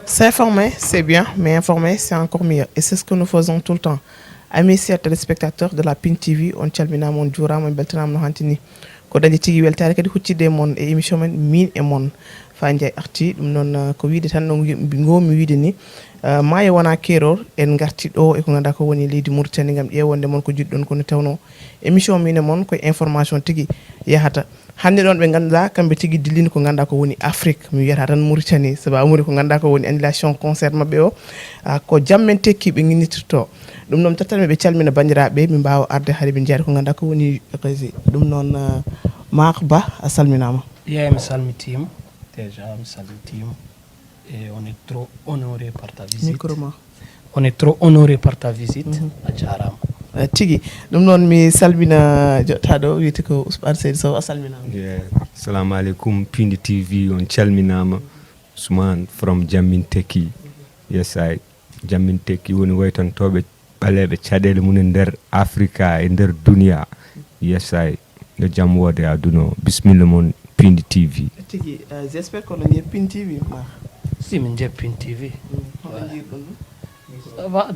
S'informer, c'est bien, mais informer, c'est encore mieux. Et c'est ce que nous faisons tout le temps. Amis chers téléspectateurs de la PIN TV, on calmina mon juurama on beltanama no hantini ko dañi tigi weltare kadi huccide mon e émission men MIIN et MON fa ndiaye arti dum non ko wiide tan no ngomi wiide ni maayo wona keror en garti do e ko ganda ko woni leydi Mauritanie ngam ƴewonde mon ko jiddon ko no tawno émission MIIN et MON ko information tigi yahata hande don be ganda kambe tigi dilini ko ganda ko woni Afrique mi wiyata tan Mauritanie saba amuri ko ganda ko woni annulation concert mabbe o ko jammen tekki be nginitto dum non tattalme be calmina bandirabe mi bawo arde hade be jeer ko ganda ko woni dum non marba salminama mi salmitima déjà mi salmitima et on est trop honoré par ta visite. On est trop honoré par ta visite a jarama tigi dum non mi salmina jottado wiite ko Ousmane Seydou Sow salminama assalamu alaikum Piindi TV on calminama Ousmane from Jammin Tekky yes I Jammin Tekky woni waytantobe balebe cadele mun nder Africa e nder dunia yes I le jam wode aduno bismillah mon Piindi TV tigi j'espère que le Piindi TV si min je Piindi TV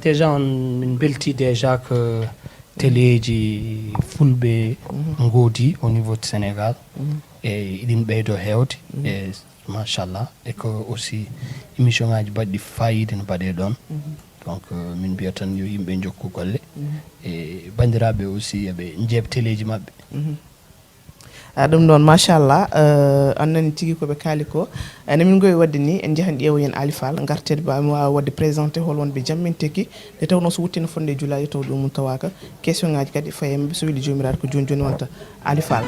déjà on belti déjà que téléji fulbe ngodi au niveau du Sénégal et idin beydo hewde et machallah et que aussi émission ngaji baddi fayide no bade don donc min biya tan yo yimbe jokku golle et bandirabe aussi be njeb téléji mabbe dum non machallah annani tigi ko be kaliko ene min goy wadde ni en jahan ƴeewo yen alifal gartede ba mi wawa wadde présenté hol wonbe Jammin Tekky de tawno so wuttino fonde julaaji taw dum tawaka question ngaji kadi fayem so wili jomiraade ko joni wonta alifal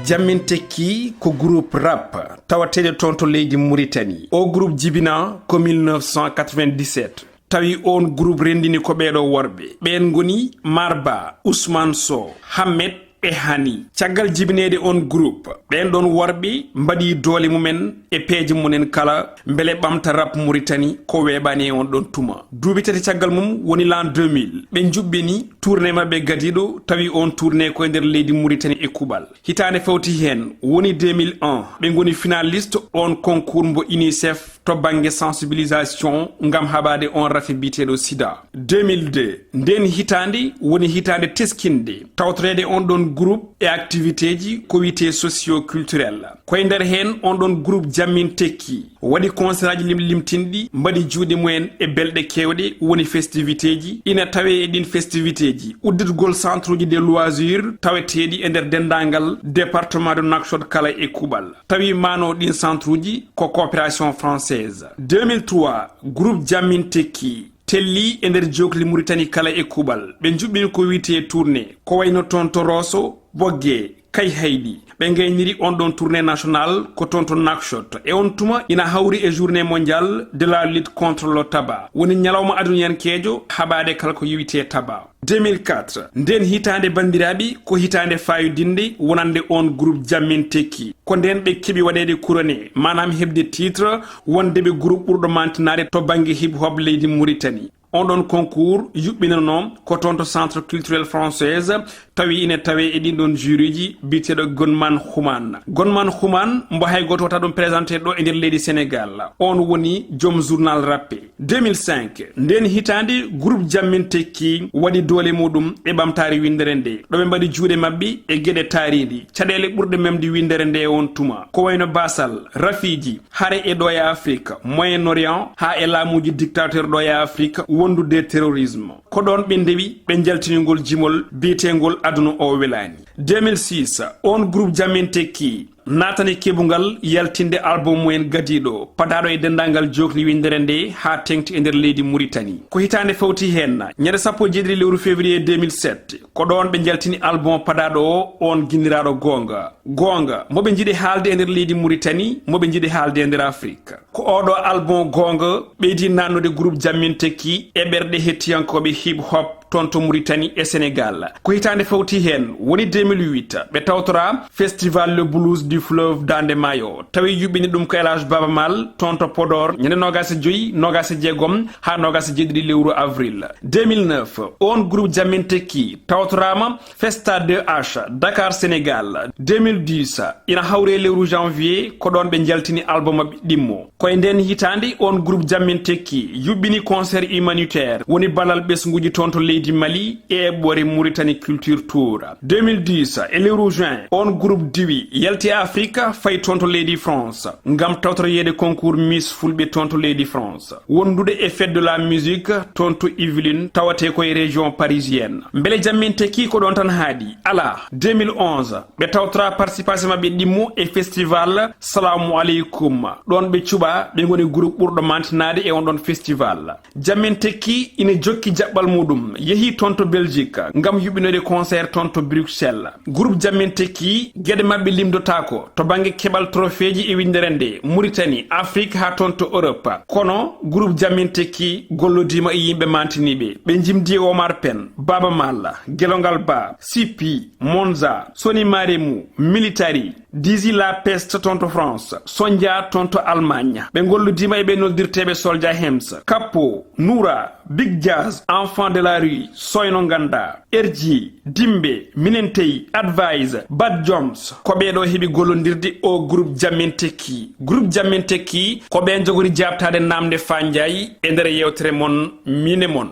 Jammin Tekky ko groupe rap tawatede ton to leydi Mauritanie o groupe jibina ko 1997 tawi on groupe rendini ko beedo worbe ben ngoni Marba Ousmane Sow Hamed e hani caggal jibinede on groupe ben don warbi mbadi doole mumen e peeji munen kala mbele bamta rap Mauritanie ko webani on don tuma duubi tati caggal mum woni l'an 2000 be jubbini tournée mabbe gadido tawi on tournée ko nder leydi Mauritanie e kubal hitane fawti hen woni 2001 be ngoni finaliste on concours mbo UNICEF to bangue sensibilisation ngam habade on rafi bitedo sida 2002 nden hitandi woni hitande teskinde tawtrede on don groupe et activité ji ko wité socio-culturel ko nder hen on don groupe Jammin Tekky wadi concert ji limtindi mbadi juude mumen e belde kewde woni festivité ji ina tawe e din festivité ji udditgol centre ji de loisirs tawetedi e nder dendangal département de Nouakchott kala e kubal tawi mano din centre ji ko coopération française 2003 groupe Jammin Tekky telli e nder jokli Mauritanie kala e kubal be jubbini ko wite tournée ko wayno tonto roso bogge kay haydi be ngayniri on don tournée nationale ko tonto Nouakchott e on tuma ina hawri e journée mondiale de la lutte contre le tabac woni nyalawma aduniyan kejo habade kala ko yiwite tabac 2004 nden hitande bandirabi ko hitande fayudinde wonande on groupe Jammin Tekky ko nden be kebi wadede couronné manam hebde titre wonde be groupe burdo mantinare to bangi hip hop leydi Mauritanie on don concours yubbinanom ko tonto centre culturel française tawi ine tawe e din don jury bitedo Gonman Khuman mbo hay goto ta don présenter do e der leydi Sénégal on woni jom journal rappé 2005 nden hitande groupe Jammin Tekky wadi dole mudum e bamtari windere nde do be mbadi juude mabbi e gede taridi cadele burde memdi windere nde on tuma ko wayno basal rafiji hare e do ya Afrique Moyen-Orient ha e lamuji dictateur do ya Afrique wondu de terrorisme ko don be ndewi be jaltiningol jimol bietengol aduna o welani 2006 on groupe Jammin Tekky natani kebungal yaltinde album mumen gadido padado e dendangal jokli windere nde ha tengti e nder leydi Mauritanie ko hitande fawti hen nyade sappo jedri lewru février 2007 ko don be jaltini album padado on ginirado gonga mobe jide haalde e nder leydi Mauritanie mobe jide haalde e nder Afrique ko odo album gonga beedi nanude groupe Jammin Tekky e berde hettiyankobe hip hop tonto Mauritanie et Sénégal ko hitande fawti hen woni 2008 ɓe tawtora festival le blues du fleuve Dande Mayo tawi yuɓɓini ɗum ko Elage Baba Mal tonto Podor ñande 25 26 ha 27 lewru avril 2009 on groupe Diam tekky tawtorama Festa 2H Dakar Sénégal 2010 ina hawre lewru janvier ko ɗon ɓe jaltini album mabɓe ɗimmo koye nden hitande on groupe Diam tekky yuɓɓini concert humanitaire woni balal ɓesguji tonto leydi Mali e ɓore Mauritanie Culture Tour 2010 e lewru juin on groupe diwi yalti Afrique fay tonto leydi France ngam tawtoreyede concours Miss Fulɓe tonto leydi France wondude e fête de la musique tonto Yvelines tawate koye région parisienne beele Diam tekky ko ɗon tan haadi ala 2011 ɓe tawtora participation mabɓe ɗimmo e festival Salamu aleykum ɗon ɓe cuɓa ɓe goni groupe ɓurɗo mantinade e on ɗon festival Diam tekky ina jokki jaɓɓal muɗum yeehi tonto Belgique ngam yuɓɓinode concert tonto Bruxelles groupe Diam tekky gueɗe mabɓe limdotako to banggue keɓal trophée ji e windere nde Mauritanie Afrique ha tonto Europe kono groupe Diam tekky gollodima e yimɓe mantiniɓe ɓe jimdi Omar Pen Baba Malla Gelongal Ba Sipi Monza Soni Maremu Military Dizzy La Peste tonto France Sondia tonto Allemagne ɓe gollodima e ɓe noddirteɓe Soldia Hems Kappo Noura Big Jazz Enfant de la Rue Soyno Ganda Erji Dimbe Minentey Advise Bad Joms ko ɓeɗo heeɓi gollodirde o groupe Diam tekky groupe Diam tekky ko ɓen jogori jabtade namde Fandiaye e nder yewtere mon MIIN e MON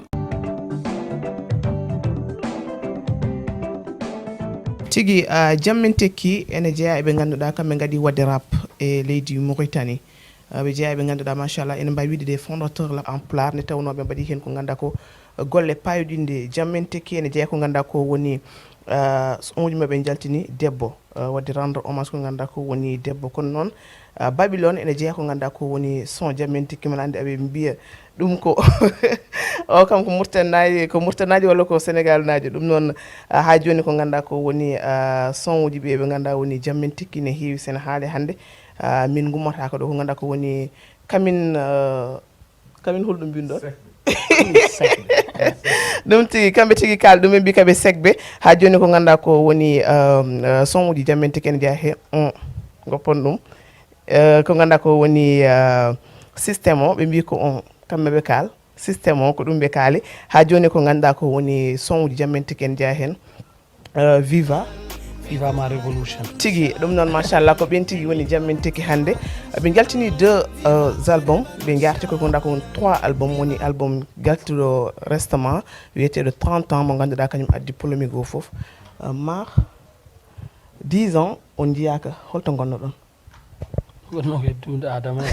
tigi Diam tekky ene jeeya eɓe ganduɗa kamɓe gadi wadde rap e leydi Mauritanie ɓe jeeya eɓe ganduɗa machallah ene mbawi wiide des fondateurs la en pulaar nde tawnoɓe mbaɗi hen ko ganduɗa ko golle payodinde Diam tekky ene jeeya ko ganduɗa ko woni on uji maɓe jaltini debbo wadde rendre hommage ko ganduɗa ko woni debbo kono noon Babylone ene jeeya ko ganduɗa ko woni son Diam tekky man andi aɓe mbiya ɗum ko o kam ko Mauritanie walla ko Sénégal naji ɗum noon ha joni ko ganduɗa ko woni son uji ɓe ganduɗa woni Diam tekky ne heewi sene haali hande min gummatako ɗo ko ganduɗa ko woni kamin holɗum mbinɗon ɗum tigi kamɓe tigi kaal ɗum ɓe mbi kaɓe segbe ha joni ko ganduɗa ko woni son uji Diam tekky ene jeeya he goppon ɗum ko ganduɗa ko woni systéme o ɓe mbi ko on kamɓe ɓe kaal systéme o ko ɗum ɓe kaali ha joni ko ganduɗa ko woni son uji Diam tekky ene jeeya hen Viva ma révolution tigi ɗum noon machallah ko ɓen tigi woni Diam tekky hande ɓe jaltini 2 albums ɓe jarti ko ganduɗa ko woni 3 albums woni album galtuɗo restement wiyeteɗo 30 ans mo ganduɗa kañum addi polémique o foof mar 10 ans on jiyaka holto gonno ɗon gonno ko dunde adama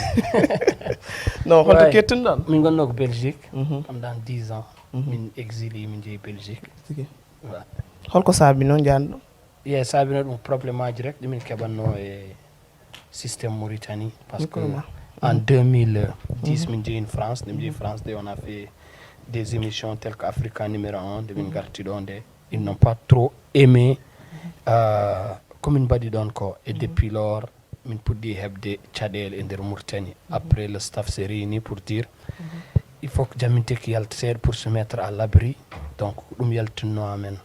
non holto kettuɗon min gonno ko Belgique am dan 10 ans min exilé min jeeyi Belgique holko saabi noon janɗo saabino ɗum probléme aji rek ɗumin keɓanno e système Mauritanie parce que en 2010 min jeeyi France nde mi jeeyi France nde on a fait des émissions telles que Africa numéro 1 nde min garti ɗo nde ils n'ont pas trop aimé komin mbaɗi ɗon ko et depuis lors min puɗɗi heɓde caɗele e nder Mauritanie après le staff s'est réuni pour dire il faut que Diam tekky yalta seeɗa pour se mettre à l'abri donc ɗum yaltinno amen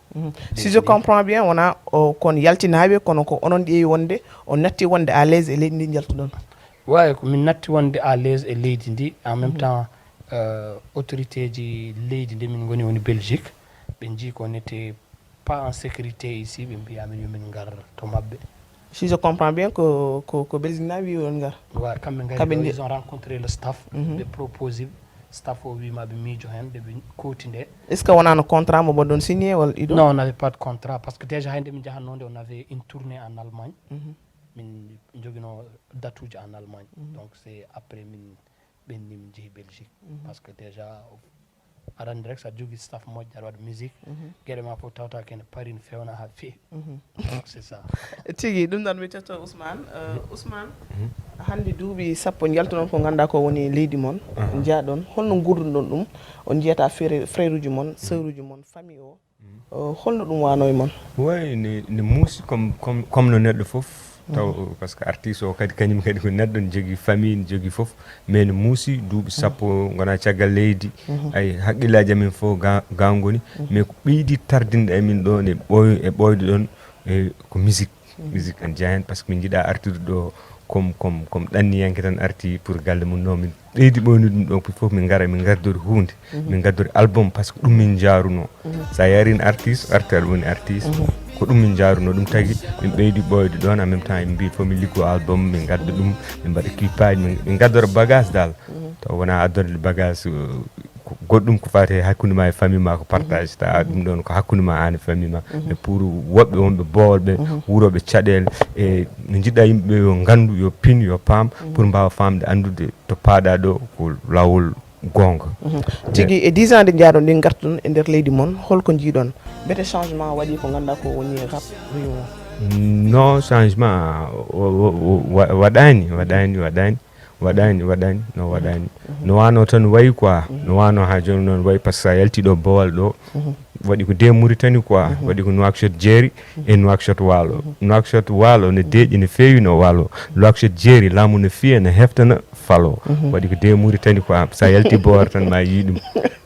si je comprends bien wona kon yaltinaɓe kono ko onon ƴeewi wonde on natti wonde à l'aise e leydi ndi jaltuɗon way ko min natti wonde à l'aise e leydi ndi en même temps autorité ji leydi ndi min goni woni Belgique ɓe jii ko n'était pas en sécurité ici ɓe mbiya min yomin gar to mabɓe si je comprends bien ko Belgique na wi on gar way kamɓe gari ils ont rencontré le staff ɓe proposé staff o wima ɓe miijo hen ɓe kooti nde est ce que wonano contrat mo bon ɗon signé walla ɗiɗo non on n'avait pas de contrat parce que déjà hande min jahannode on avait une tournée en Allemagne min joguino date uji en Allemagne donc c'est après min ɓenni min jeehi Belgique parce que déjà aɗa andi rek sa jogui staff moƴƴo aɗa waɗa musique gueɗe ma fof tawta kene parine fewna ha feewi donc c'est ça tigui ɗum ɗon mi totto Ousmane Ousmane hande duuɓi sappo jaltunon ko ganduɗa ko woni leydi moon jeeyaɗon holno gurdunɗon ɗum on jiyata frère uji moon sœur uji moon famille o holno ɗum wano e moon way ne muusi comme no neɗɗo foof taw par ce que artiste o kadi kañum kadi ko neɗɗo ne jogui famille ne jogui foof mais ne muusi duuɓi sappo gona caggal leydi ay haqqillaji amen fof gangoni mais ko ɓeydi tardinde amin ɗo ne ɓoyde ɗon ko musique musique en jeeya hen par ce que min jiiɗa artude ɗo comme ɗanniyanke tan arti pour galle mum no min ɓeydi ɓoynude ɗum ɗon fof min gara min gardori hunde min gardori album par ce que ɗum min jaaruno sa yarini artiste arti aɗa woni artiste ko ɗum min jaaruno ɗum tagui min ɓeydi ɓoyde ɗon en même temps min mbi fof min liggo album min gadda ɗum min mbaɗa équipage min gaddora bagage dal taw wona addorde bagage goɗɗum ko fati hakkude ma e famille ma ko partage ta ɗum ɗon ko hakkude ma an e famille ma mais pour woɓɓe wonɓe bowolɓe wuroɓe caɗele e no jiɗɗa yimɓeɓe yo gandu yo pin yo paam pour mbawa famde andude to paaɗa ɗo ko lawol gonga tigui e 10 ans de jaaɗon ɗin gartuɗon e nder leydi moon holko jiiɗon bete changement waɗi ko ganduɗa ko woni rap non changement waɗani no wano tan wayi quoi no wano ha joni noon wayi par ce que sa yalti ɗo bowal ɗo waɗi ko de Mauritanie quoi waɗi ko Nouakchott jeeri e Nouakchott waalo Nouakchott waalo ne deeƴi ne feewi no waalo Nouakchott jeeri laamu ne fiya ne heftana falo waɗi ko de Mauritanie quoi sa yalti bowar tan ma yi ɗum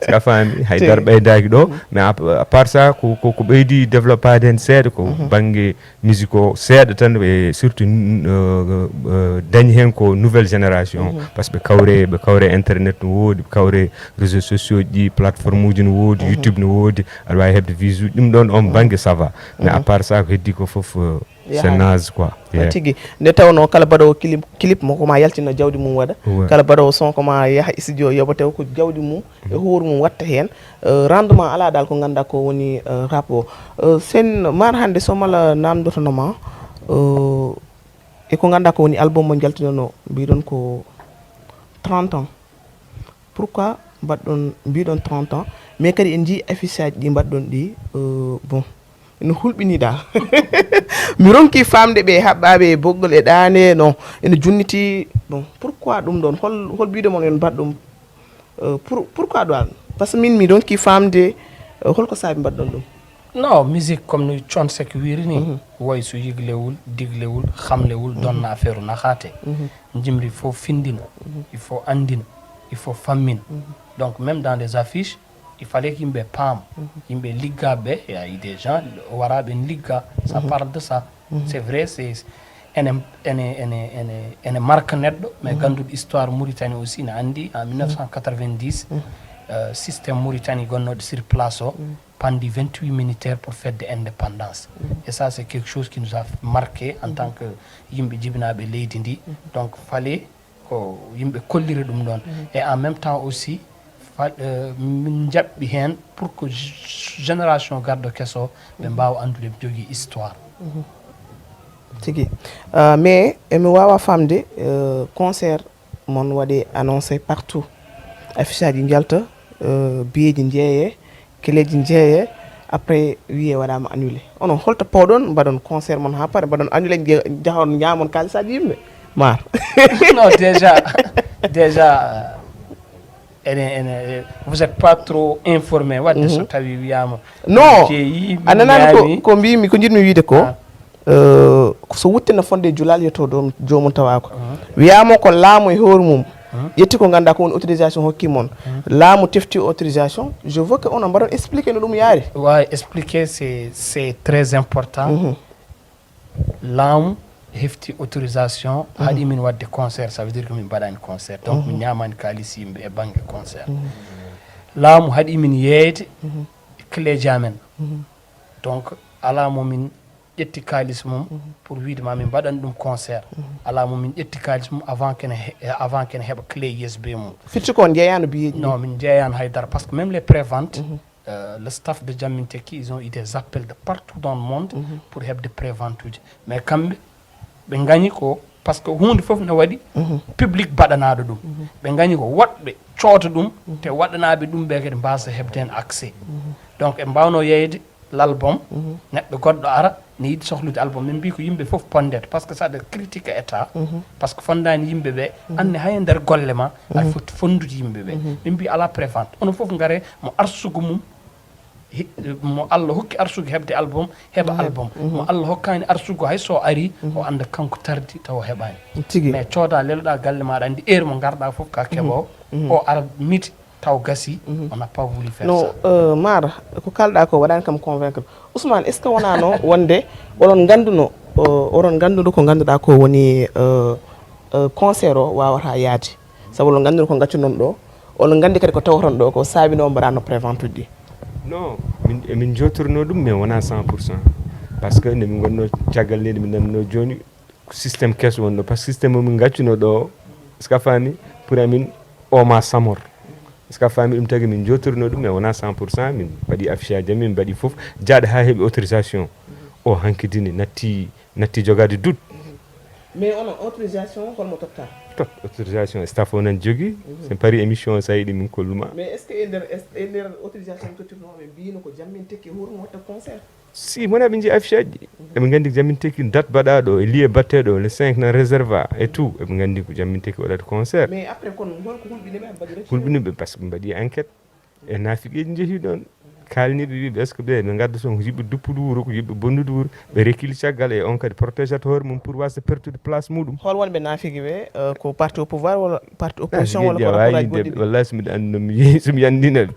ka faami haydara ɓeydaki ɗo mais à part ça ko ɓeydi développade hen seeɗa ko banggue musique o seeɗa tan e surtout dañi hen ko nouvelle génération par ce que ɓe kawre internet no woodi ɓe kawre réseaux sociaux ji plateforme uji no woodi YouTube no woodi aɗa wawi hebde vise uji ɗum ɗon on banggue ça va mais à part ça ko heddi ko foof c'est naze quoi tigui nde tawno kala baɗowo clip mo koma yaltina jawdi mum waɗa kala baɗowo son koma yaaha studio yoɓa tew ko jawdi mum e hoore mum watta hen rendement ala dal ko ganduɗa ko woni rap o sen mar hande somala namdotonoma e ko ganduɗa ko woni album mo jaltinono mbiɗon ko 30 ans pourquoi mbaɗɗon mbiɗon 30 ans mais kadi en jii affiche aji ɗi mbaɗɗon ɗi bon ene hulɓini dal mi ronki famde ɓe haɓɓaɓe boggol e ɗane non ene junniti bon pourquoi ɗum ɗon hol mbiɗo mon en mbaɗɗum pourquoi ɗo par ce que min mi ronki famde holko saabi mbaɗɗon ɗum non musique comme no Thione Seck wiri ni woy so yiglewul diglewul xamlewul donna affaire u naxaate jimri il faut findina il faut andina il faut fammina donc même dans les affiches il fallait yimɓe paam yimɓe liggaɓe il y a des gens waraɓe ligga ça parle de ça c'est vrai c'est ene marque neɗɗo mais ganduɗo histoire Mauritanie aussi ne andi en 1990 système Mauritanie gonnoɗo sur place o pandi 28 militaires pour fête de indépendance et ça c'est quelque chose qui nous a marqué en tant que yimɓe jibinaɓe leydi ndi donc fallait ko yimɓe kollira ɗum ɗon et en même temps aussi min jaɓɓi hen pour que génération garɗo kesso ɓe mbawa andude ɓe jogui histoire tigui mais emi wawa famde concert mon waɗe annoncé partout affiche aji jalta biyeji jeeye keleji jeeye après wiye waɗama annulé onon holto pawɗon mbaɗon concert mon ha paare mbaɗon annulé jahon ñamon kalisaji yimɓe mar non déjà vous êtes pas trop informé wadde so tawi wiyama non ananani ko mbimi ko jiɗmi wiide ko so wuttina fonde julal yetto ɗo jomum tawa ko wiyama ko laamu e hoore mum ƴetti ko ganduɗa ko woni autorisation hokki moon laamu tefti autorisation je veux que onon mbaɗon expliqué no ɗum yaari wawi expliqué c'est très important laamu hefti autorisation haɗi min wadde concert ça veut dire que min mbaɗani concert donc min ñamani kalis yimɓe e banggue concert laamu haɗi min yeeyde cléji amen donc ala momin ƴetti kalis mum pour wiide ma min mbaɗan ɗum concert ala momin ƴetti kalis mum avant kene heɓa clé USB mum firti ko jeeyano biyeji non min jeeyano haydara par ce que même les préventes le staff de Diam tekky ils ont eu des appels de partout dans le monde pour hebde prévente uji mais kamɓe ɓe gañi ko par ce que hunde foof ne waɗi public baɗanaɗo ɗum ɓe gañi ko woɗɓe coota ɗum te waɗanaɓe ɗum ɓe kadi mbasa hebde hen accès donc ɓe mbawno yeyde l' album neɗɗo goɗɗo ara ne yiɗi sohlude album min mbi ko yimɓe foof pondete par ce que saɗa critique état par ce que fondani yimɓe ɓe anne hay nder golle ma aɗa foti fondude yimɓe ɓe min mbi ala prévente onon foof gaare mo arsugo mum mo Allah hokki arsugo hebde album heɓa album mo Allah hokkani arsugo hay so ari o anda kanko tardi taw heɓani mais cooda leloɗa galle maɗa andi heure mo garɗa fof ka keɓo o ara midi taw gasi on n'a pas voulu faire ça Mara ko kalɗa ko waɗani kam convaincre Ousmane est ce que wonano wonde oɗon ganduno ko ganduɗa ko woni concert o wawata yaade saabu oɗon ganduno ko gaccunon ɗo oɗon gandi kadi ko tawton ɗo ko saabino mbaɗano prévente uji ɗi non min jotorno ɗum mais wona 100% par ce que nde min gonno caggal leydi min nanno joni systéme kesso wonɗo par ce que systéme omin gaccuno ɗo est ce que a faami pour amin o ma samor est ce que a faami ɗum tagui min jotorno ɗum mais wona 100% min mbaɗi affichage amin min mbaɗi foof jaaɗo ha heeɓi autorisation o hankkidini natti jogade doute mais onon autorisation holmo totta tot autorisation staff o nan jogui sen paari émission sa yiɗi min kolluma mais est ce que e nder autorisation tottirnoɓe mbino ko jammin tekki huurum watta concert si mona ɓe jii affichage ɗi eɓe gandi jammin tekki date baɗaɗo e lieu batteɗo le 5 nan réserva et tout eɓe gandi ko jammin tekki waɗata concert mais après kono holko hulɓiniɓe mbaɗi hulɓiniɓe par ce que mbaɗi enquête e naafiqeji jeehi ɗon kalniɓe wiɓe est ce que ɓe gadda son ko yiɓɓe duppude wuuro ko yiɓɓe bonnude wuuro ɓe rekkili caggal e on kadi protégate hoore mum pour wasde pertude place muɗum hol wonɓe naafigue ɓe ko parti au pouvoir walla parti opposition walla koraji goɗɗi wallahi somi anndi nomi somi yandinaɓe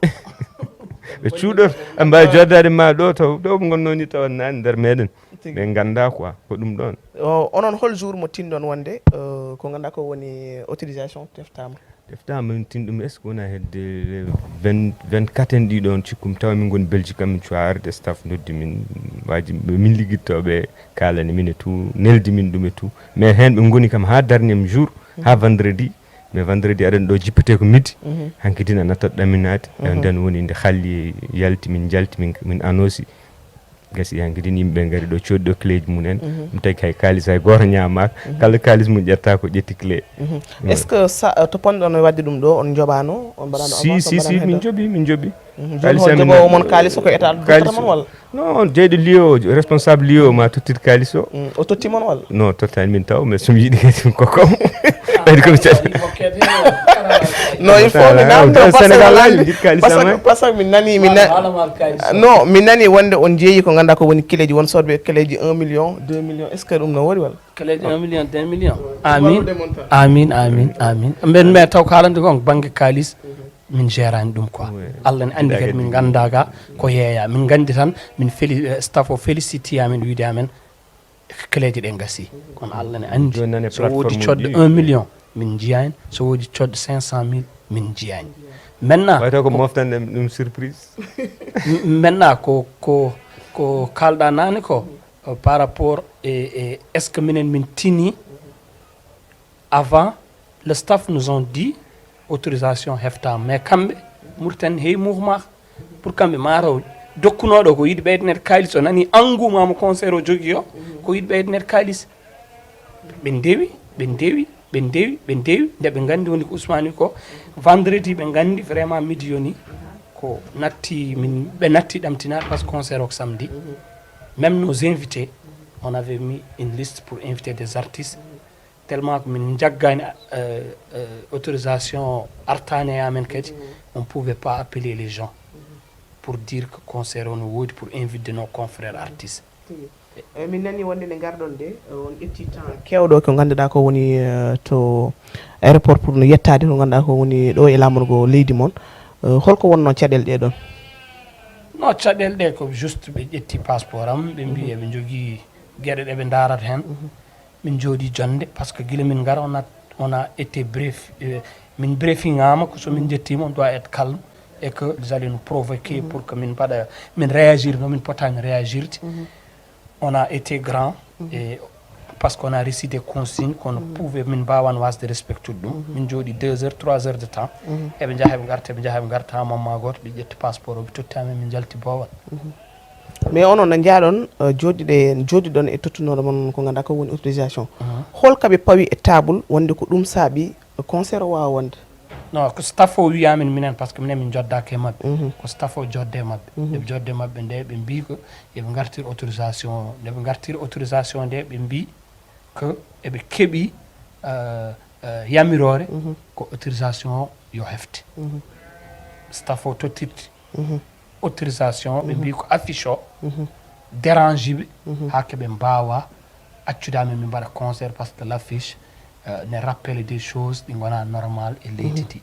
ɓe cuuɗot ɓe mbawi joddade ma ɗo taw ɗo ɓe gonno ni tawa nani nder meɗen ɓe ganda quoi ko ɗum ɗon onon hol jour mo tinɗon wonde ko ganduɗa ko woni autorisation teftama min tin ɗum est ce que wona hedde 24 en ɗiɗon cikkum tawa min goni belgique amin cuwa arde staff noddi min waji min ligguittoɓe kalani min e tout neldi min ɗum e tout mais hen ɓe goni kam ha dernier jour ha vendredi mais vendredi aɗen ɗo jippete ko midi hankkadina nattat ɗaminade e nden woni nde halli yalti min jalti min annoncé gasi hankkadine yimɓeɓe gaari ɗo coɗɗi ɗo cléji mumen ɗum tagi hay kalis hay goto ñamaka kala kalis mum ƴetta ko ƴetti clé est ce que to ponɗon wadde ɗum ɗo on joɓano on mbaɗano si min jooɓi joɓowo moon kalis o ko état tottata moon walla non jeyɗo lieu o responsable lieu o ma tottir kalis o o totti moon walla non tottani min taw mais somi yiiɗi kadi kokam ɓayde komi non il faut mi namdo par ce que min nani non min nani wonde on jeeyi ko ganduɗa ko woni kileji won sodɓe kileji 1 million 2 million est ce que ɗum no wori walla kileji 1 million 2 million amin mben mais taw ko haalande kon banggue kalis min gérani ɗum quoi Allah ne andi kadi min gandaga ko yeeya min gandi tan min staff o félicité amen wiide amen kileji ɗe gasi kono Allah ne andi so wodi codde 1 million min jiyani so wodi codde 500 000 min jiyani maintenant wayto ko moftande ɗum surprise maintenant ko kalɗa nane ko par rapport et est ce que minen min tini avant le staff nous ont dit autorisation hefta mais kamɓe murten heewi mouvement pour kamɓe marow dokkunoɗo ko yiɗi ɓeydenet kalis o nani engouement mo concert o jogui o ko yiɗi ɓeydenet kalis ɓe ndewi nde ɓe gandi woni ko Ousmane ko vendredi ɓe gandi vraiment midi yoni ko natti min ɓe natti ɗamtinade par ce que concert o ko samedi même nos invités on avait mis une liste pour inviter des artistes tellement que min jaggani autorisation artane e amen kadi on pouvait pas appeler les gens pour dire que concert on woodi pour inviter nos confrères artistes min nani wonde nde garɗon nde on ƴetti temps kewɗo ko ganduɗa ko woni to aéroport pour no yettade ko ganduɗa ko woni ɗo e lamorgo leydi moon holko wonno caɗele ɗeɗon non caɗele ɗe ko juste ɓe ƴetti passeport am ɓe mbi eɓe jogui gueɗe ɗe ɓe darat hen min jooɗi jonde par ce que guila min gara on a été bref min briefingama ko somin jettima on doit être calme et que vous allez nous provoquer pour que min mbaɗa min réagir no min potani réagirde on a été grand et parce qu'on a reçu des consignes qu'on pouvait min mbawan wasde respectude ɗum min jooɗi 2 heures 3 heures de temps eɓe jaaha ɓe garta mamma goto ɓe ƴetti passeport o ɓe tottami min jalti bowal mais onon no jaaɗon jooɗiɗon e tottunoɗo moon ko ganduɗa ko woni autorisation holkaɓe pawi e table wonde ko ɗum saabi concert o wawa wonde non ko staff o wiyamin minen par ce que minen min joddake e mabɓe ko staff o jodde e mabɓe eɓe jodde mabɓe nde ɓe mbi ko eɓe gartir autorisation nde ɓe gartir autorisation nde ɓe mbi que eɓe keeɓi yamirore ko autorisation o yo hefte staff o tottirti autorisation ɓe mbi ko affiche o dérange ɓe ha keɓe mbawa accudami min mbaɗa concert par ce que l' affiche ne rappelle des choses ɗi gona normal e leydi ndi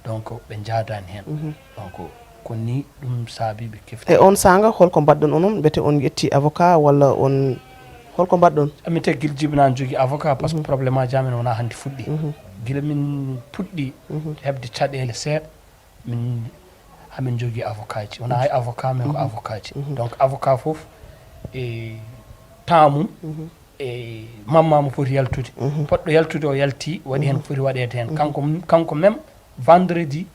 donc ɓe jadani hen donc ko ni ɗum saabi ɓe kefti e on sanga holko mbaɗɗon onon mbete on yetti avocat walla on holko mbaɗɗon min te guila jibinani jogui avocat par ce que probléme aji amen wona hanti fuɗɗi guila min puɗɗi hebde caɗele seeɗa min hamin jogui avocat ji wona hay avocat men ko avocat ji donc avocat foof e temps mum e mamma mo foti yaltude poɗɗo yaltude o yalti waɗi hen ko foti waɗede hen kanko même vendredi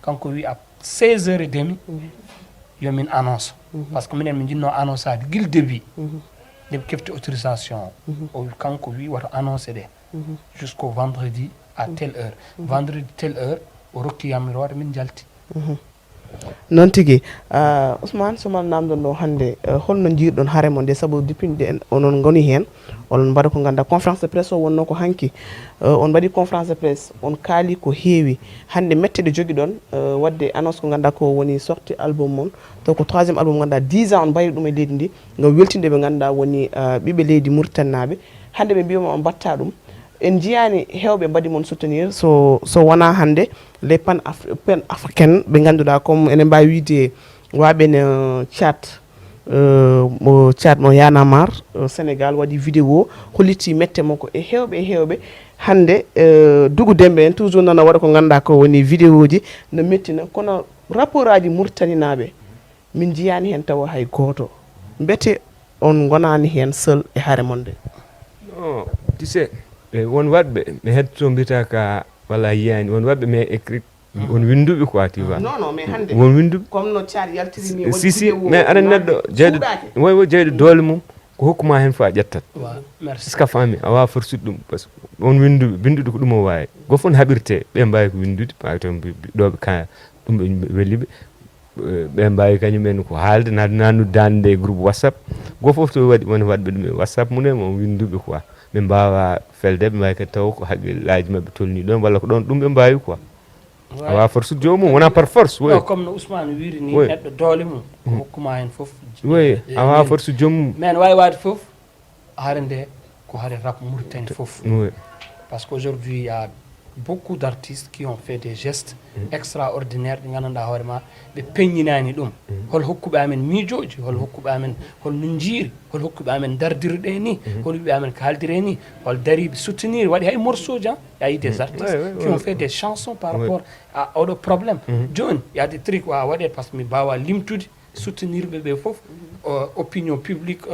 kanko wi a 16h30 yomin annonce par ce que minen min jinno annonce ade guila début ndeɓe kefti autorisation o kanko wi woto annoncé ɗe jusqu'au vendredi à telle heure vendredi telle heure o rokki yamirode min jalti noon tigui Ousmane somal namdon ɗo hannde holno jiiɗon haare mon nde saabu depuis nde onon goni hen onon mbaɗa ko ganduɗa conférence de presse o wonno ko hanki on mbaɗi conférence de presse on kaali ko heewi hannde metteɗe jogui ɗon wadde annonce ko ganduɗa ko woni sorti album mon taw ko 3e album ganduɗa 10 ans on mbayi ɗum e leydi ndi ngam weltinde ɓe ganduɗa woni ɓiɓe leydi Mauritanie hannde ɓe mbiyama on mbatta ɗum en jiyani hewɓe mbaɗi mon soutenir so wona hannde les pan africaine ɓe ganduɗa comme enen mbawi wiide waɓen chat mo chat mo yanamar Sénégal waɗi vidéo holliti mette makko e hewɓe hannde Dougou Dembe en toujours nana waɗa ko ganduɗa ko woni vidéo ji no mettina kono rapport aji Mauritanie naɓe min jiyani hen tawa hay goto mbete on gonani hen seul e haare mon nde non tu sais won waɗɓe mi hetto mbita ka walla yiyani won waɗɓe mais écrit won winduɓe quoi tu vois non mais hande won winduɓe comme no tiari yaltiri ni si mais aɗa neɗɗo jeyɗo wo jeyɗo doole mum ko hokkuma hen fo a ƴettat est ce que a faami a wawa forsude ɗum par ce que won winduɓe binduɗo ko ɗum o wawi goto fof ne haɓirte ɓe mbawi ko windude pawi ton ɗoɓe ka ɗum ɓe welliɓe ɓe mbawi kañumen ko haalde nannude dande e groupe whatsapp goto fof to waɗi woni waɗɓe ɗum e whatsapp munen mo winduɓe quoi ɓe mbawa felde ɓe mbawi kadi taw ko haqqillaji mabɓe tolni ɗon walla ko ɗon ɗum ɓe mbawi quoi a wawa forsude jomum wona par force oui comme no Ousmane wiri ni neɗɗo doole mum ko hokkuma hen foof oui a wawa forsude jomum mais ne wawi wade foof haare nde ko haare rap Mauritanie foof oui parce qu'aujourd'hui il y a beaucoup d'artistes qui ont fait des gestes extraordinaires ɗi gandanɗa hoorema ɓe peññinani ɗum hol hokkuɓe amen miijoji hol hokkuɓe amen holno jiiri hol hokkuɓe amen dardirɗe ni hol wiɓe amen ko haaldire ni hol dariɓe soutenir waɗi hay morceau ji y a eu des artistes qui ont fait des chansons par rapport à oɗo problème joni y a des trucs wawa waɗede par ce que mi mbawa limtude soutenir ɓe foof opinion publique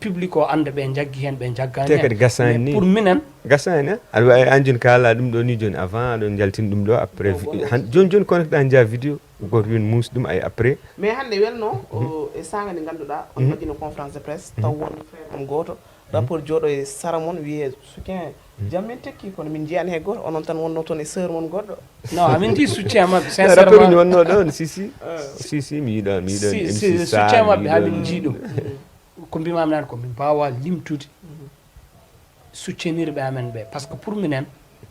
publique o anda ɓe jaggui hen ɓe jaggani te kadi gasani ni pour minen gasani aɗa wawi an joni kala ɗum ɗo ni joni avant aɗon jaltin ɗum ɗo après joni connecta jaa vidéo goto woni muusi ɗum ay après mais hande welno e saga nde ganduɗa on mbaɗino conférence de presse taw won frère on goto rapport jooɗo e sara mon wiye soutien Diam min tekki kono min jiyani hay goto onon tan wonno toon e sœur mon goɗɗo non amin ji soutien mabɓe sincèrement wonno ɗon si mi yiɗon soutien mabɓe hamin jii ɗum ko mbimami nane ko min mbawa limtude soutenir ɓe amen ɓe par ce que pour minen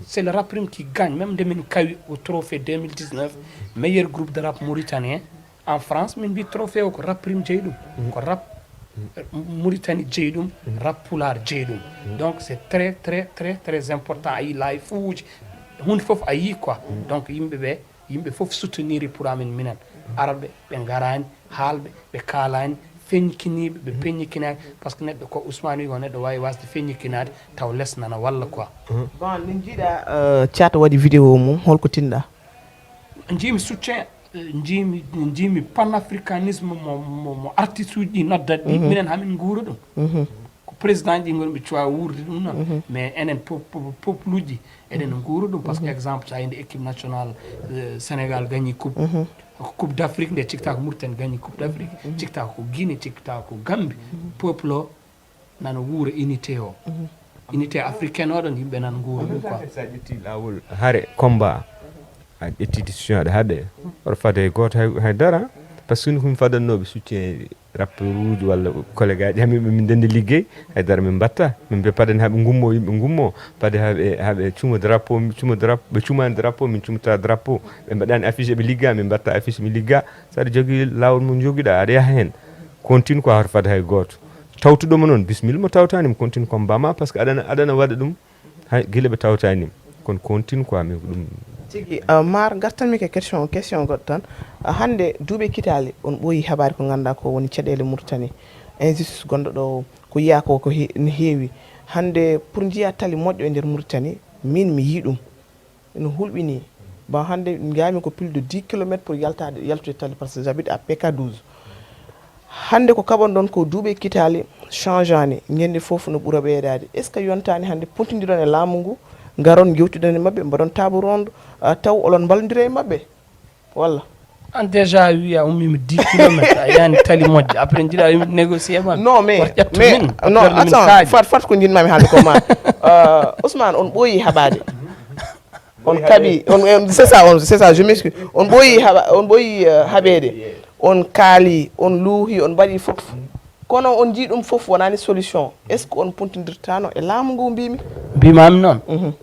c'est le rap qui gagne même nde min kawi au trophée 2019 meilleur groupe de rap mauritanien en France min mbi trophée o ko rap jeeyi ɗum ko rap Mauritanie jeeyi ɗum rap PULAAR jeeyi ɗum donc c'est très très très très important a yi live fuuji hunde foof a yi quoi donc yimɓe foof soutenir pour amen minen araɓe ɓe garani haalɓe ɓe kalani feññikiniɓe ɓe peññikinaki par ce que neɗɗo ko Ousmane wi ko neɗɗo wawi wasde feññikinade taw less nana walla quoi bon min jiiɗa Thiatou waɗi vidéo mum holko tinɗa jiimi soutien jiimi panafricanisme mo artiste uji ɗi noddat ɗi minen hamin guura ɗum ko président ji gonɓe cuwa wurde ɗum noon mais enen peuple uji eɗen guura ɗum par ce que exemple sa yinde équipe nationale Sénégal gagni coupe d' Afrique nde cikta ko Mauritanie gagni coupe d' Afrique cikta ko Guinée cikta ko Gambie peuple o nana wuura unité o unité africaine oɗon yimɓe nan guura ɗum quoi sa ƴetti lawol haare combat a ƴetti décision aɗa haaɓe oɗo fada e goto haydara par ce que komi fadannoɓe soutien rappeur uji walla collègue aji hamɓe min dendi liggey haydara min mbatta min mbiya paden haɓe gummo yimɓe gummo paade haɓe cuuma drapeau ɓe cuumani drapeau min cuumata drapeau ɓe mbaɗani affiche ɓe ligga min mbatta affiche mi ligga saɗa jogui lawol mo joguiɗa aɗa yaaha hen continue ko hawta fade hay goto tawtuɗoma noon bisimilla mo tawtanima continue ko mbama par ce que aɗana waɗa ɗum hay guila ɓe tawtanima kono continue quoi mi ko ɗum tigi mar gartanmi ke question goɗɗo tan hande duuɓe kitali on ɓooyi haɓari ko ganduɗa ko woni caɗele Mauritanie injustice gonɗo ɗo ko yiya ko ne heewi hande pour jiiya tali moƴƴo e nder Mauritanie min mi yii ɗum no hulɓini bon hande gami ko plus de 10 km pour yaltude tali par ce que j'habite à PK12 hande ko kaɓon ɗon ko duuɓe kitali change ani ñande foof no ɓuura ɓeydade est ce que yontani hande pontodiron e laamu ngu garon gewtuɗen e mabɓe mbaɗon table ronde taw olon ballodira e mabɓe walla an déjà wiya ummimi 10 km a yani tali moƴƴo après jiiɗa yimɓe négocier man non mais non attends fat ko jinmami haalde ko ma Ousmane on ɓooyi haɓade on kaɓi c'est ça je m'excuse on ɓooyi haɓede on kaali on luuhi on mbaɗi fof kono on jii ɗum fof wonani solution est ce que on pontodirtano e laamu ngu mbimami noon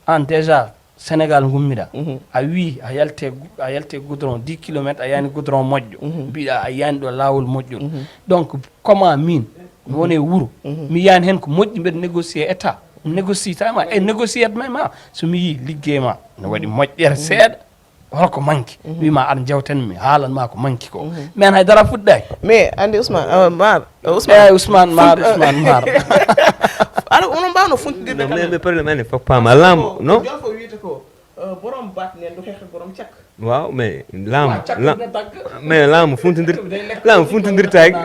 an déjà Sénégal gummiɗa a wi a yalte goudron 10 km a yani goudron moƴƴo mbiɗa a yani ɗo lawol moƴƴol donc comment min mi woni e wuuro mi yani hen ko moƴƴi mbeɗa négocier état négocie tama e négocier ma somi yi liggey ma ne waɗi moƴƴere seeɗa holko manki wima aɗa jewtanmi haalanma ko manki ko mais an haydara fuɗɗaki mais andi Ousmane Ousmane Mar ala onon mbawno funtidirde mais probléme ane fof paama laamu non joni ko wiyete ko borom bat nen du hekka borom cak waaw mais mais laamu funtodirtaki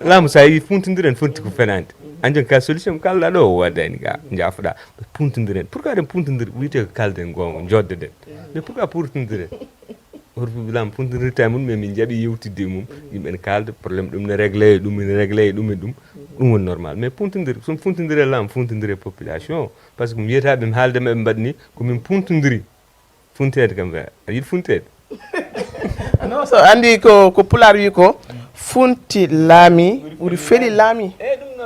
laamu sa yi funtodiren fonti ko fenande anjon ka solution kalɗa ɗo o waddani ga jaafoɗa puntodiren pourquoi ɗen puntodir wiyete ko kalden gonga jodde den mais pourquoi puntodiren horfilam puntodirta mum mais min jaaɓi yewtidde mum yimɓe ne kalda probléme ɗum ne réglé ɗum ne réglé ɗum e ɗum ɗum woni normal mais puntodir somi funtodire laam funtodire population par ce que mi wiyataɓe mi haaldema eɓe mbaɗni komin puntodiri funtede kam a yiɗi funtede non so andi ko pulaar wi ko funti laami ɓuri feli laami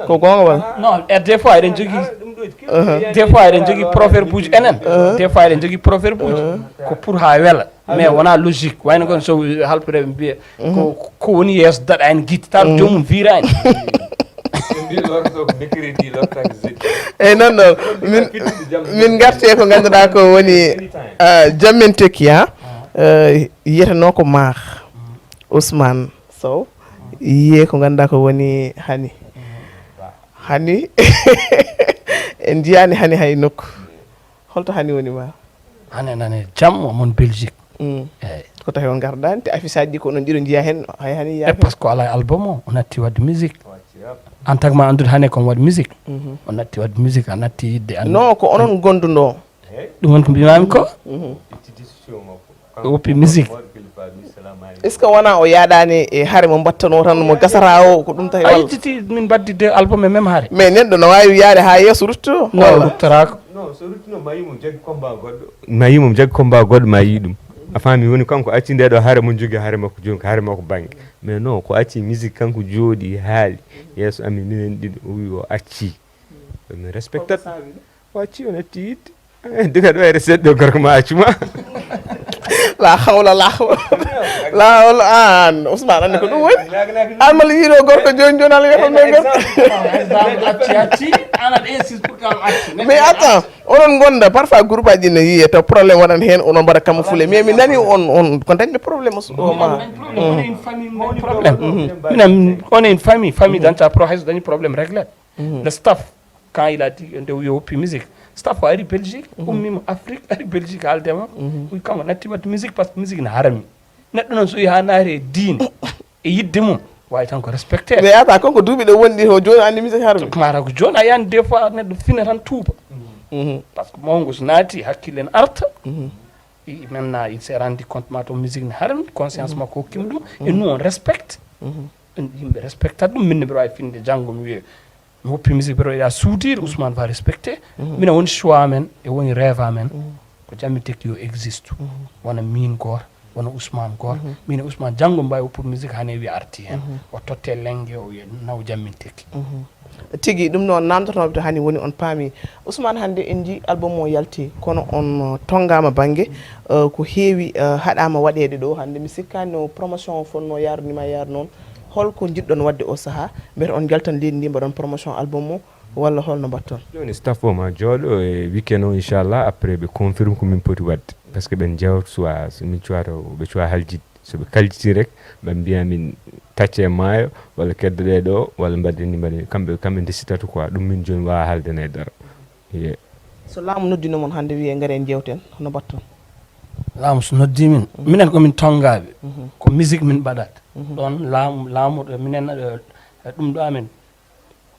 ko gonga walla non e des fois eɗen jogui des fois eɗen jogui proverbe uji enen des fois eɗen jogui proverbe uji ko pour ha weela mais wona logique wayno gon so halpureɓe mbiya ko woni yeeso daɗani guitte taw jomum virani eyyi noon ɗon min garte ko ganduɗa ko woni jammin tekki ha yiyeteno ko mar Ousmane Sow yiye ko ganduɗa ko woni hani en jiyani hani hay nokku holto hani woni ma hani nane jammo mon Belgique eyyi ko tawi on gardani te affiche aji ɗi ko onon ɗiɗo jiiya hen hay hani e par ce que ala album o natti wadde musique en tant que ma andude hane komi waɗa musique o natti wadde musique a natti yidde non ko onon gonduno ɗum woni ko mbimami ko woppi musique est ce que wona o yaɗani e haare mo battano tan mo gasata o ko ɗum tawi a yittiti min mbaddi de album e même haare mais neɗɗo no wawi yaade ha yesso rutto non ruttorako non so ruttuno ma yimo jaggi combat goɗɗo ma yi ɗum a faami woni kanko acci nde ɗo haare mon jogui haare makko joni ko haare makko banggue mais non ko acci musique kanko jooɗi haali yeeso amin minen ɗiɗo o wi o acci mi respectat o acci on atti yidde diga ɗo ere seeɗɗo gorko ma accuma la hawla an Ousmane andi ko ɗum woni an mala yiiɗo gorko joni ala wiyato mais attends onon gonda parfois groupe aji ne yiye taw probléme waɗan hen onon mbaɗa camouflé mais mi nani on ko dañɓe probléme ma minen on est une famille dañta pro hayso dañi probléme réglé le staff quand il a dit nde yo woppi musique staff o ari Belgique ummima Afrique ari Belgique haaldema wi kanko natti wadde musique par ce que musique ne harmi neɗɗo noon so yi ha naari e diine e yidde mum wawi tan ko respecté mais ata konko duuɓi ɗo woni ɗi o joni andi musique harmi mara ko joni a yani des fois neɗɗo fina tan tuuba par ce que mawgu so naati hakkille ne arta maintenant il s'est rendu compte ma to musique ne harmi conscience makko hokkima ɗum et nous on respecte yimɓe respectat ɗum minne mbiɗa wawi finde janggo mi wiye mi woppi musique mbiɗa waɗa suudir Ousmane va respecté minen woni choix men e woni rêve amen ko jammi tekki yo existe wona min goto wono Ousmane goto min Ousmane janggo mbawi pour musique hane wi arti hen o totte lengge o naw Diam tekki tigi ɗum noon namdotoɓe to hani woni on paami Ousmane hannde en ji album o yalti kono on tongama banggue ko heewi haɗama waɗede ɗo hannde mi sikkani no promotion o fonno yarnima yaar noon holko jiɗɗon wadde o saaha mbete on jaltan leydi ndi mbaɗon promotion album o walla holno mbatton joni staff o ma jooɗo e weekend o inchallah après ɓe confirme komin poti wadde par ce que ɓen jewta soit min cuwata ɓe cuwa haljide soɓe kaljiti rek ɓe mbiya min tacce maayo walla keddoɗe ɗo walla mbaɗeni kamɓe desitata quoi ɗum min joni wawa haalden e dara so laamu noddino mon hannde wiye gaare en jewten hono mbatton laamu so noddi min minen komin tongaɓe ko musique min mbaɗata ɗon laamuɗo minen ɗum ɗo amen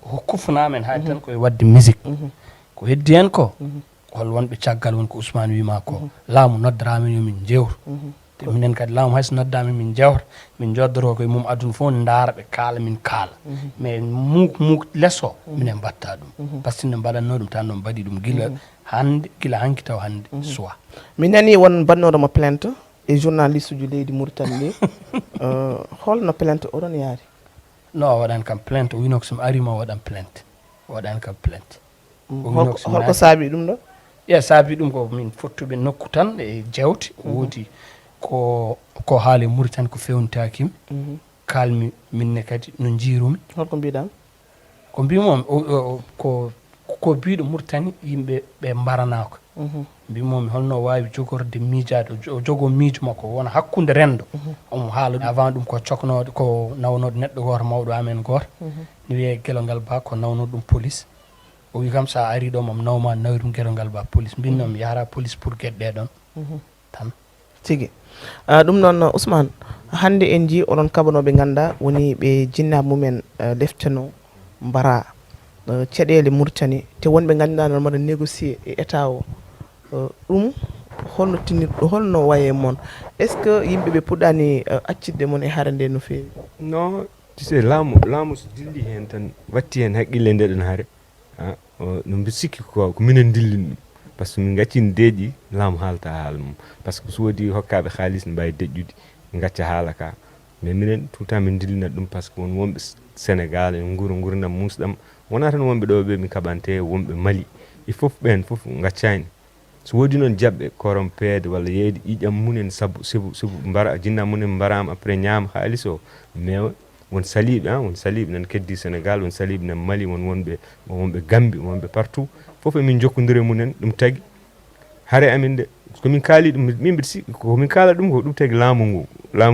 ko kufunamen hay tan koye wadde musique ko heddi hen ko hol wonɓe caggal woni ko Ousmane wima ko laamu noddaramen yomin jewr te minen kadi laamu hayso noddami min jewta min joddoro koye mum aduna fof daara ɓe kaala min kaala mais muk lesso minen mbatta ɗum par ce que ne mbaɗanno ɗum tan no mbaɗi ɗum gila hanki taw hande sowa mi nani won bannoɗoma plainte e journaliste uji leydi Mauritanie holno plainte oɗon yaari non o waɗani kam plainte o wino ko somi arima o waɗan plainte o waɗani kam plainte holko saabi ɗum ɗo saabi ɗum ko min fottuɓe nokku tan e jewte woodi ko haali Mauritanie ko fewntakimi kalmi minne kadi no jiirumi holko mbiɗam ko mbimomi ko biɗo Mauritanie yimɓe ɓe mbaranako mbimomi holno wawi jogorde miijade o jogo miijo makko wona hakkude rendo omo haala avant ɗum ko coknode ko nawnode neɗɗo goto mawɗo amen goto ne wiye guelongal ba ko nawnude ɗum police o wi kam sa ari ɗo mam nawma nawi ɗum guelongal ba police mbinnomi yahata police pour gueɗɗe ɗon tan tigi ɗum noon Ousmane hannde en ji oɗon kabanoɓe ganduɗa woni ɓe jinnaɓe mumen defteno mbara caɗele Mauritanie te wonɓe ganduɗa no mbaɗa négocier e état o ɗum holno tinirɗo holno waye moon est ce que yimɓeɓe puɗɗani accidde moon e haare nde no feewi non tise laamu so dilli hen tan watti hen haqqille nde ɗon haare no mbi sikki ko minen dillini ɗum par ce que min gaccini deeƴi laamu haalta haala mum par ce que so woodi hokkaɓe haalis ne mbawi deƴƴude gacca haala ka mais minen tout temps min dillinat ɗum par ce que won wonɓe Sénégal en gurdam musɗam wona tan wonɓe ɗo ɓe min kaɓante wonɓe Mali il faut ɓen foof gaccani so woodi noon jaɓɓe corrompede walla yeyde ƴiƴam munen saabu mbara jinna munen mbarama après ñaama haalis o mais won saliɓe nan keddi Sénégal won saliɓe nan Mali wonɓe Gambie wonɓe partout fof emin jokkodiri munen ɗum tagui haare amin de komin kaali ɗum min mbiɗa sikki komin kaala ɗum ko ɗum tagui laamu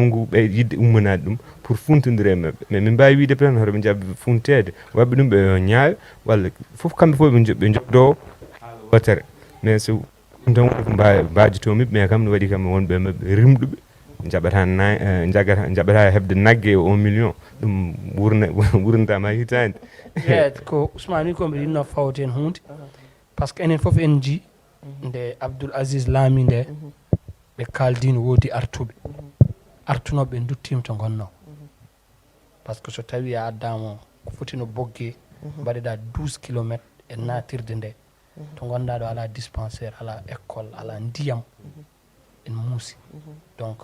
ngu ɓe yidde ummanade ɗum pour funtodire e mabɓe mais min mbawi wiide tan hoto ɓe jabbe funtede wabɓe ɗum ɓe ñaawe walla fof kamɓe fof ɓe jogdo haala wotere mais so ɗum tan woni mbajitomiɓe mais kam ne waɗi kam wonɓe mabɓe rimɗuɓe jaɓata hebde nagge 1 million ɗum wurnatama hitande ko Ousmane wi koɓe yinno fawde hen hunde par ce que enen foof en ji nde Abdoul Aziz laami nde ɓe kaldino woodi artuɓe artunoɓe duttima to gonno par ce que so tawi a addama ko foti no bogge mbaɗeɗa 12 kilométre e natirde nde to gonɗa ɗo ala dispensaire ala école ala ndiyam en muusi donc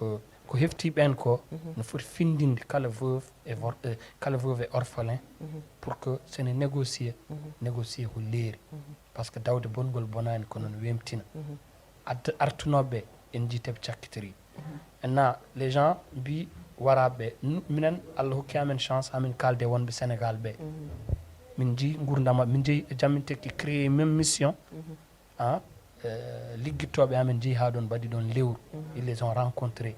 ko hefti ɓen ko no foti findinde kala veuve et orphelin pour que sene négocier ko leeri par ce que dawde bongol bonani kono no wemtina artunoɓe en jiiteɓe cakkitiri maintenant les gens mbi waraɓe minen Allah hokki amen chance amin kalde wonɓe Sénégal ɓe min ji gurdama min jeeyi Diam tekki créé même mission liggittoɓe amen jeeyi ha ɗon mbaɗi ɗon lewru ils les ont rencontrés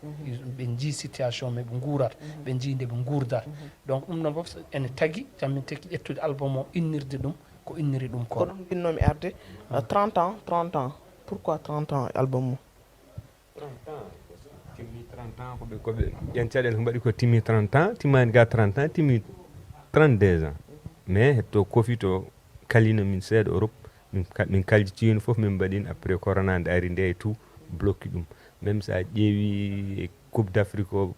ɓe jii situation mais ɓe guurata ɓe jii nde ɓe gurdata donc ɗum ɗon foof ene tagui Diam tekki ƴettude album o innirde ɗum ko inniri ɗum ko ɗum jinnomi arde 30 ans pourquoi 30 ans album o 30 ans timmi 30 ans koɓe ƴen caɗele ko mbaɗi ko timmi 30 ans timmani ga 30 ans timmi 32 ans mais hetto kofi to kalino min seeɗa Europe min kaljitino foof min mbaɗin après corona nde ari nde e tout bloqué ɗum même sa ƴeewi coupe d' afrique o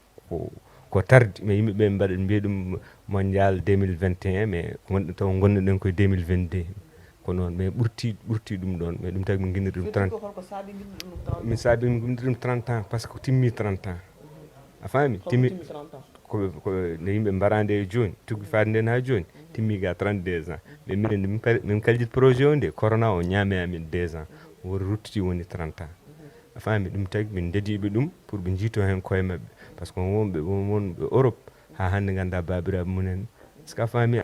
ko tardi mais yimɓeɓe mbaɗa mbiya ɗum mondial 2021 mais taw gonnoɗen koye 2022 ko noon mais ɓurti ɗum ɗon mais ɗum tagi min guinniri ɗum 30 min saabi min guinniri ɗum 30 ans par ce que timmi 30 ans a faami timmi ko nde yimɓe mbarande e joni tuggi faade nden ha joni timmi ga 32 ans mais minen min kaljit projet o nde corona o ñaame amin 2 ans wori ruttiti woni 30 ans a faami ɗum tagi min dediɓe ɗum pour ɓe jiito hen koye mabɓe par ce que wonɓe Europe ha hande ganda babiraɓe munen est ce que a faami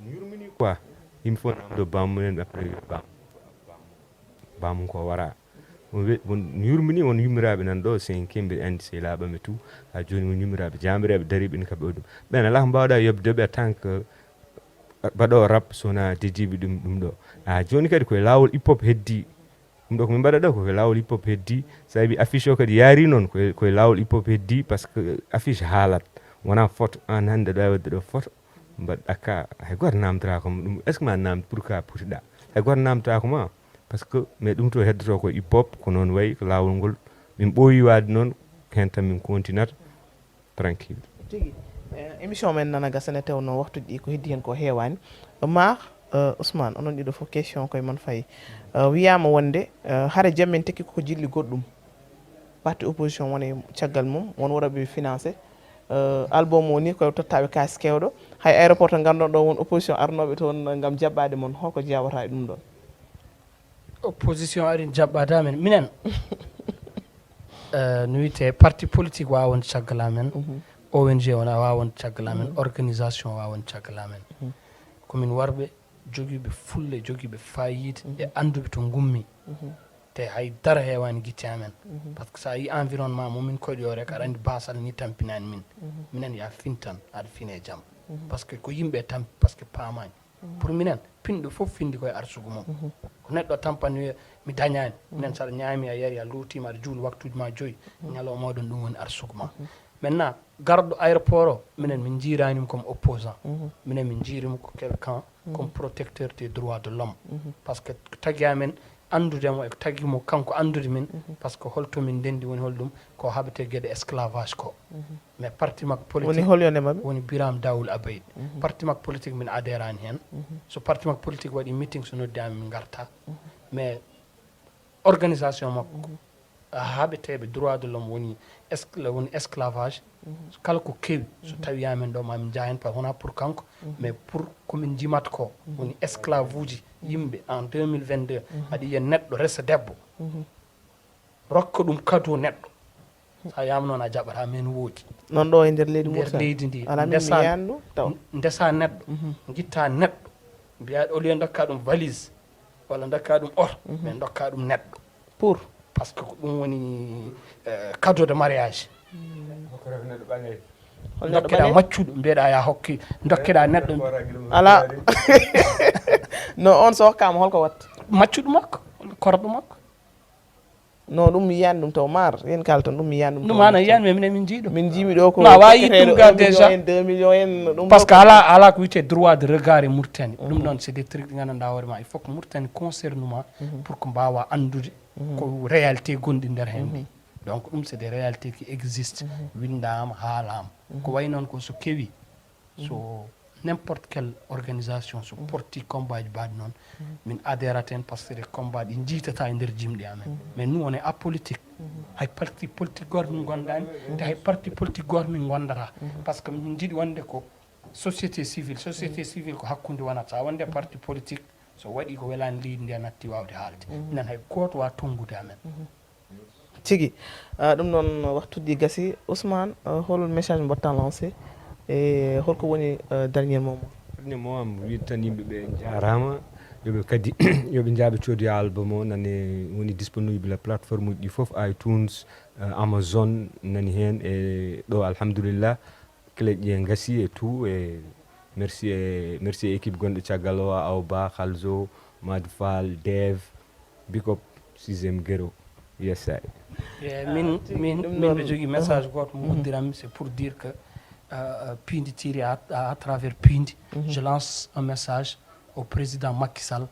yurmini quoi yimɓe fof namdo bammumen après bamum ko wara won yurmini won yummiraɓe nan ɗo sen kembe andi se laaɓame tout ha joni won yummiraɓe jamireɓe dariɓe ni kaɓe ɗum ɓen ala ko mbawɗa yobdeɓe en tant que baɗo rap sona dejiɓe ɗum ɗo ha joni kadi koye lawol hip hop heddi ɗum ɗo komin mbaɗa ɗo koye lawol hip hop heddi sabi affiche o kadi yaari noon koye lawol hip hop heddi par ce que affiche haalat wona photo an hande ɗo wadde ɗo photo mbaɗɗa ka hay goto namdotako ɗum est ce que ma namde pour ka potiɗa hay goto namdotako ma par ce que mais ɗum to heddoto ko hip hop ko noon wayi ko lawol ngol min ɓooyi wade noon hen tan min continuata tranquille tigi émission men nana gasane tewno waktuji ɗi ko heddi hen ko heewani ma Ousmane onon ɗiɗo fof question koye mon fayi wiyama wonde haara jammen tekki koko jilli goɗɗum parti opposition woni caggal mum won woraɓe financé album o ni koye tottaɓe kaasi kewɗo hay aéroport to ganduɗon ɗo won opposition arnoɓe toon gam jaɓɓade mon holko jawata e ɗum ɗon opposition ari jaɓɓade amen minen NUIT parti politique wawa wonde caggal amen ONG wona wawa wonde caggal amen organisation wawa wonde caggal amen komin warɓe joguiɓe fulle joguiɓe fayide e anduɓe to gummi te hay dara hewani guitte amen par ce que sa yi environnement momin koɗi o rek aɗa andi basal ni tampinani min minen ya fintan aɗa fine jaam par ce que ko yimɓe tampi par ce que pamani pour minen pinɗo foof findi koye arsugu mum ko neɗɗo tampani wiya mi dañani minen saɗa ñaami a yari a luutima aɗa juuli waktuji ma joyyi ñalawma oɗon ɗum woni arsugu ma maintenant garɗo aéroport o minen min jiiranimo comme opposant minen min jiirimo ko quelqu'un comme protecteur des droits de l'homme par ce que tagui amen andudemo e taguimo kanko andude min par ce que holtomin ndendi woni holɗum ko haɓete gueɗe esclavage ko mais parti makko politique woni holyonde mabɓe woni Biram Dawul Abayid parti makko politique min adhérani hen so parti makko politique waɗi meeting so noddami min garta mais organisation makko haɓeteɓe droit de l'homme woni esclavage kala ko kewi so tawi yamen ɗo mamin jaa hen par wona pour kanko mais pour komin jimata ko woni esclave uji yimɓe en 2022 aɗa yiya neɗɗo resa debbo rokka ɗum cadeau neɗɗo sa yama noon a jaɓata men woodi non ɗo e nder leydi nder leydi ndi ndesa neɗɗo guitta neɗɗo mbiya au lieu dokka ɗum valise walla dokka ɗum oto mais dokka ɗum neɗɗo pour par ce que ko ɗum woni cadeau de mariage dokkeɗa maccuɗo mbiyeɗa ya hokki dokkeɗa neɗɗo ala no on so hokkama holko watta maccuɗo makko korɗo makko non ɗum mi yiyani ɗum taw mar yen kalton ɗum mi yiyani ɗum ana yiyani mais minen min jiiɗo min jimi ɗo ko ma wawi ɗum ga déjà 2 millions en ɗum par ce que ala ko wiyete droit de regard e Mauritanie ɗum ɗon c'est des trucs ɗi gandanɗa hoore ma il faut que Mauritanie concernuma pour que mbawa andude ko réalité gonɗi nder hen ɗi donc ɗum c'est des réalités qui existent windama haalama ko way noon ko so kewi so n'importe quelle organisation so porti combat ji mbaɗi noon min adhérate hen par ce que des combat ɗi jiitata e nder jimɗi amen mais nous on est apolitique hay parti politique goto min gondani te hay parti politique goto min gondata par ce que min jiiɗi wonde ko société civile ko hakkude wonata sa wonde parti politique so waɗi ko welani leydi ndi a natti wawde haalde minen hay goto wawa tongude amen tigui ɗum noon waktuji gasi Ousmane hol message mbatta lancé e holko woni dernier moment am wi tan yimɓeɓe jarama yoɓe kadi yoɓe jaaɓe coodi album o nane woni disponible plateforme uji ɗi foof iTunes Amazon nani hen e ɗo alhamdulillah clé ƴi gasi e tout e merci e équipe gonɗo caggal o Awba Khalzo Madou Fall Dev big up 6e guéro yes I min ɓe jogui message goto mo uddiranmi c'est pour dire que Piindi tiri à travers Piindi je lance un message au président Macky Sall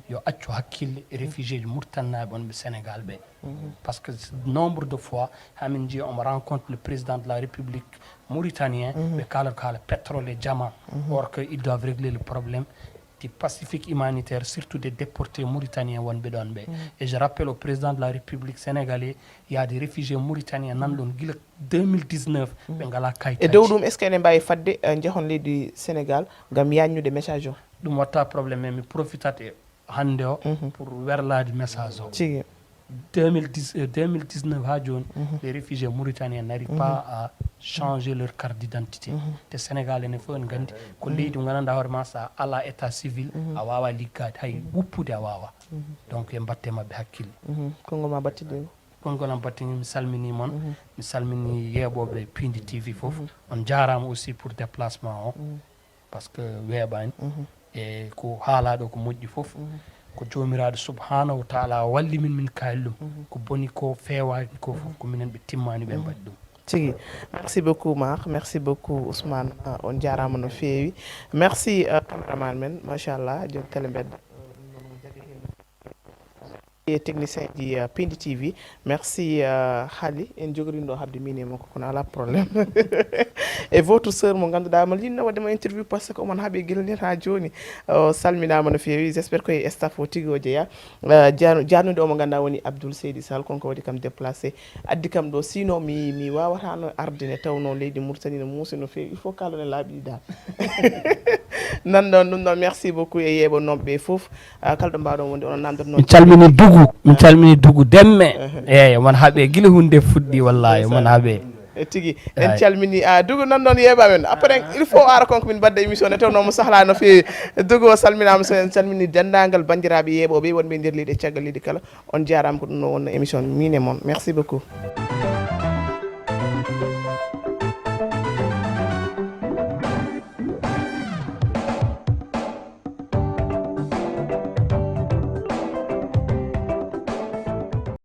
yo accu hakkille e réfugié ji murtannaɓe wonɓe Sénégal ɓe par ce que nombre de fois hamin jii omo rencontre le président de la République mauritanien ɓe kalata ko haala pétrole et diamant or que ils doivent régler le problème pacifique humanitaire, surtout des déportés mauritaniens. Et je rappelle au président de la République sénégalaise, il y a des réfugiés mauritaniens dans 2019. Et de est-ce qu'il y a fait du Sénégal qui des messages? Il y a un problème, mais profitez pour voir le message. 2019, les réfugiés mauritaniens n'arrivent pas à changer leur carte d'identité. Les Sénégalais ne font pas à l'état civil, à Wawa Ligad, à Wupude à Wawa. Donc, il y a un bâtiment de Hakil. Congo na batini mi salmini mon mi salmini yeboɓe Piindi TV fof on jarama aussi pour déplacement o parce que weeɓani e ko haalaɗo ko moƴƴi fof ko jomiraɗo subhanahu wa taala walli min kaali ɗum ko boni ko fewani ko fof ko minen ɓe timmani ɓe mbaɗi ɗum tigi. Merci beaucoup Mar, merci beaucoup Ousmane, on jarama no feewi. Merci cameraman men machallah jom télé mbedda technicien di Piindi TV. Merci Hali en jogorindo habde mine mako kono ala problème. Et votre sœur mo ganduɗa ma linno wadema interview parce que omon haaɓe guilnir ha joni salminama no feewi. J'espère que staff o tigi o jeeya jarnude omo ganduɗa woni Abdoul Seydi Sall konko waɗi kam déplacé addi kam ɗo sinon mi wawatano ardine tawno leydi Mauritanie no muusi no feewi il faut kalone laaɓi dal nan ɗon ɗum ɗon merci beaucoup e yeeɓo noɓɓe fof kalɗo mbawɗon wonde onon namdoto noon mi calmini dugu demme eyyi man haaɓe guila hunde fuɗɗi wallahi man haaɓe tigi en calmini dugu non noon yeeɓa men après il faut ara konko min badde émission ne tawnomo sahla no feewi dugu o salminama so en calmini dendagal bandiraɓe yeeɓoɓe wonɓe nder leydi e caggal leydi kala on jarama ko ɗum no wonno émission min e moon merci beaucoup.